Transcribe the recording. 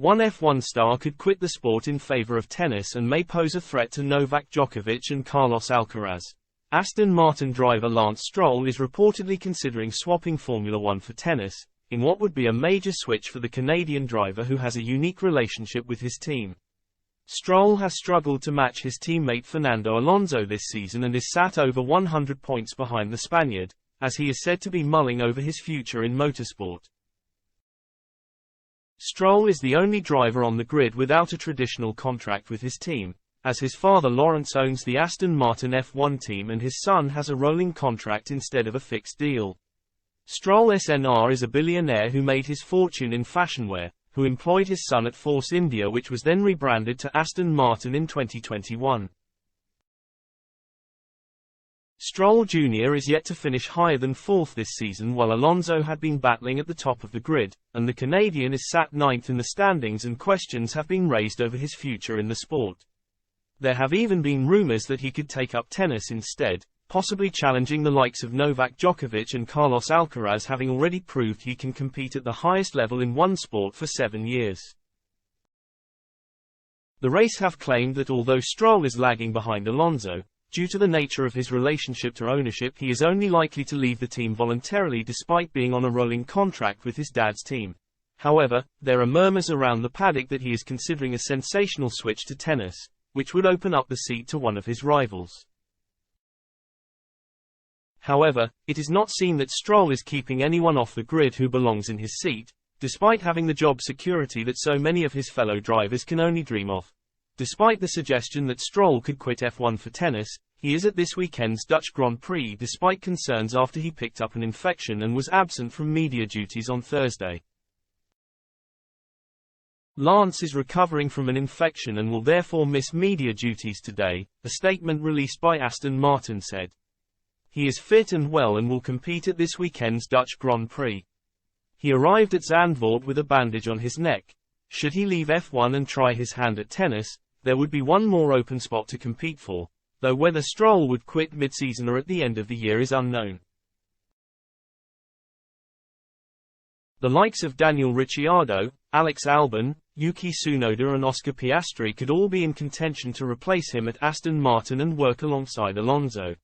One F1 star could quit the sport in favor of tennis and may pose a threat to Novak Djokovic and Carlos Alcaraz. Aston Martin driver Lance Stroll is reportedly considering swapping Formula One for tennis, in what would be a major switch for the Canadian driver who has a unique relationship with his team. Stroll has struggled to match his teammate Fernando Alonso this season and is sat over 100 points behind the Spaniard, as he is said to be mulling over his future in motorsport. Stroll is the only driver on the grid without a traditional contract with his team, as his father Lawrence owns the Aston Martin F1 team and his son has a rolling contract instead of a fixed deal. Stroll SNR is a billionaire who made his fortune in fashion wear, who employed his son at Force India, which was then rebranded to Aston Martin in 2021. Stroll Jr. is yet to finish higher than fourth this season, while Alonso had been battling at the top of the grid, and the Canadian is sat ninth in the standings, and questions have been raised over his future in the sport. There have even been rumors that he could take up tennis instead, possibly challenging the likes of Novak Djokovic and Carlos Alcaraz, having already proved he can compete at the highest level in one sport for 7 years. The race have claimed that although Stroll is lagging behind Alonso, due to the nature of his relationship to ownership, he is only likely to leave the team voluntarily despite being on a rolling contract with his dad's team. However, there are murmurs around the paddock that he is considering a sensational switch to tennis, which would open up the seat to one of his rivals. However, it is not seen that Stroll is keeping anyone off the grid who belongs in his seat, despite having the job security that so many of his fellow drivers can only dream of. Despite the suggestion that Stroll could quit F1 for tennis, he is at this weekend's Dutch Grand Prix despite concerns after he picked up an infection and was absent from media duties on Thursday. Lance is recovering from an infection and will therefore miss media duties today, a statement released by Aston Martin said. He is fit and well and will compete at this weekend's Dutch Grand Prix. He arrived at Zandvoort with a bandage on his neck. Should he leave F1 and try his hand at tennis, there would be one more open spot to compete for, though whether Stroll would quit mid-season or at the end of the year is unknown. The likes of Daniel Ricciardo, Alex Albon, Yuki Tsunoda and Oscar Piastri could all be in contention to replace him at Aston Martin and work alongside Alonso.